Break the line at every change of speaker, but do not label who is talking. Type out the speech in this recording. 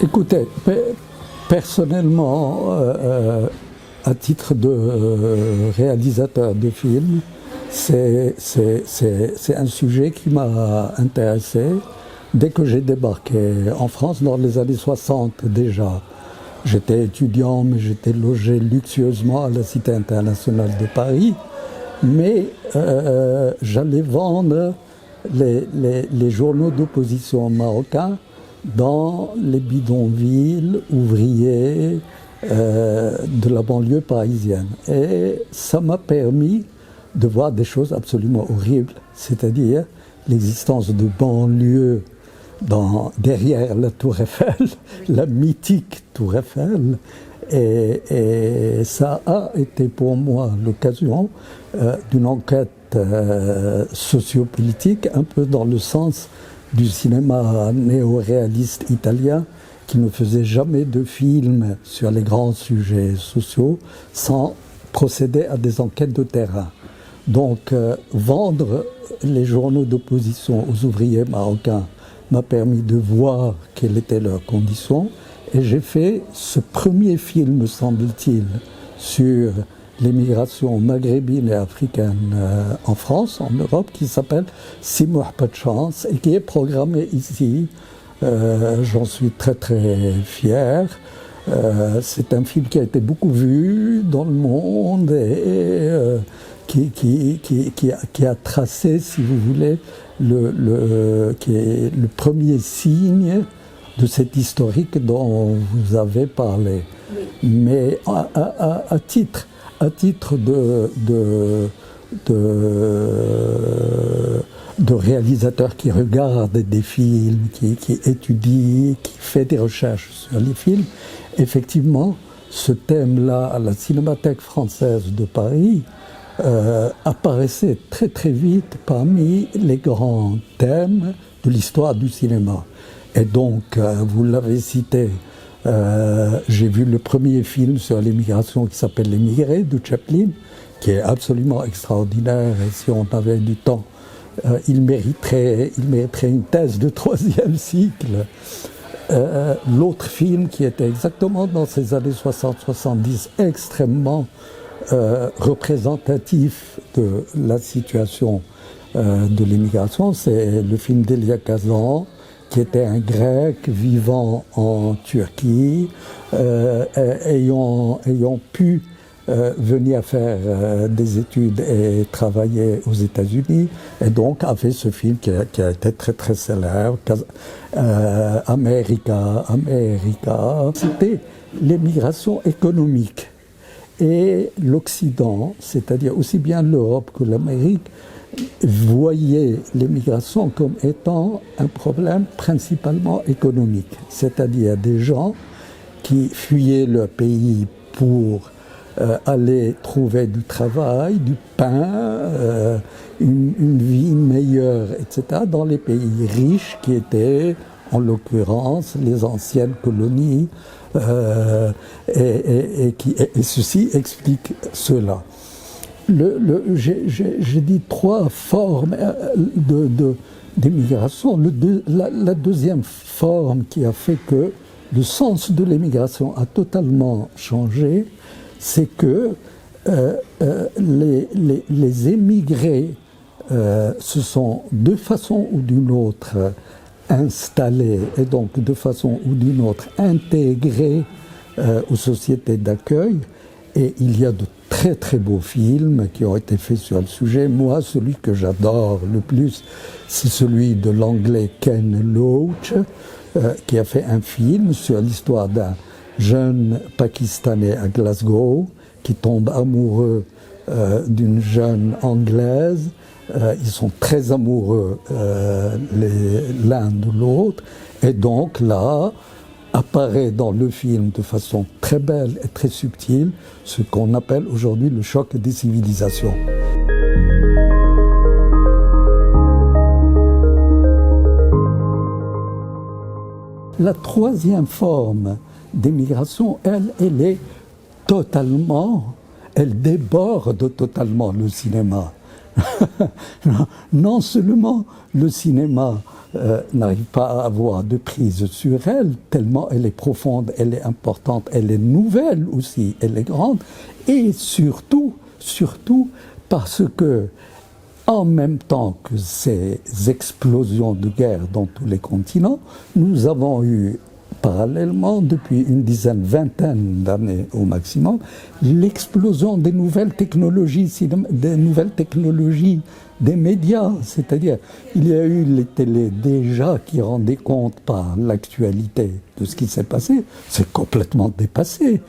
Écoutez, personnellement, à titre de réalisateur de films, c'est un sujet qui m'a intéressé dès que j'ai débarqué en France dans les années 60 déjà. J'étais étudiant, mais j'étais logé luxueusement à la Cité internationale de Paris. Mais j'allais vendre les journaux d'opposition marocains dans les bidonvilles ouvriers de la banlieue parisienne. Et ça m'a permis de voir des choses absolument horribles, c'est-à-dire l'existence de banlieues derrière la Tour Eiffel, la mythique Tour Eiffel. Et ça a été pour moi l'occasion d'une enquête sociopolitique, un peu dans le sens du cinéma néo-réaliste italien, qui ne faisait jamais de films sur les grands sujets sociaux sans procéder à des enquêtes de terrain. Donc, vendre les journaux d'opposition aux ouvriers marocains m'a permis de voir quelles étaient leurs conditions. Et j'ai fait ce premier film, me semble-t-il, sur l'émigration maghrébine et africaine en France, en Europe, qui s'appelle Simouh pas de chance et qui est programmé ici. J'en suis très très fier. C'est un film qui a été beaucoup vu dans le monde et qui a tracé, si vous voulez, qui est le premier signe de cet historique dont vous avez parlé. Oui. Mais à titre de réalisateur qui regarde des films, qui étudie, qui fait des recherches sur les films, effectivement, ce thème-là, à la Cinémathèque française de Paris, apparaissait très très vite parmi les grands thèmes de l'histoire du cinéma. Et donc, vous l'avez cité, j'ai vu le premier film sur l'émigration qui s'appelle L'émigré de Chaplin, qui est absolument extraordinaire, et si on avait du temps, il mériterait une thèse de 3e cycle. L'autre film qui était exactement dans ces années 60-70, extrêmement représentatif de la situation de l'émigration, c'est le film d'Elia Kazan, qui était un Grec vivant en Turquie, ayant pu venir faire des études et travailler aux États-Unis, et donc a fait ce film qui a été très très célèbre, America. C'était l'émigration économique. Et l'Occident, c'est-à-dire aussi bien l'Europe que l'Amérique, voyait l'émigration comme étant un problème principalement économique, c'est-à-dire des gens qui fuyaient leur pays pour aller trouver du travail, du pain, une vie meilleure, etc., dans les pays riches qui étaient, en l'occurrence, les anciennes colonies, et ceci explique cela. J'ai dit 3 formes d'émigration. La deuxième forme qui a fait que le sens de l'émigration a totalement changé, c'est que les émigrés se sont de façon ou d'une autre installés et donc de façon ou d'une autre intégrés aux sociétés d'accueil. Et il y a de très très beaux films qui ont été faits sur le sujet. Moi, celui que j'adore le plus, c'est celui de l'anglais Ken Loach, qui a fait un film sur l'histoire d'un jeune Pakistanais à Glasgow qui tombe amoureux d'une jeune Anglaise. Ils sont très amoureux l'un de l'autre. Et donc là, apparaît dans le film de façon très belle et très subtile ce qu'on appelle aujourd'hui le choc des civilisations. La troisième forme d'émigration, elle est totalement, elle déborde totalement le cinéma. Non seulement le cinéma n'arrive pas à avoir de prise sur elle, tellement elle est profonde, elle est importante, elle est nouvelle aussi, elle est grande, et surtout, surtout parce que, en même temps que ces explosions de guerre dans tous les continents, nous avons eu parallèlement, depuis une dizaine, vingtaine d'années au maximum, l'explosion des nouvelles technologies, des médias. C'est-à-dire, il y a eu les télés déjà qui rendaient compte par l'actualité de ce qui s'est passé. C'est complètement dépassé.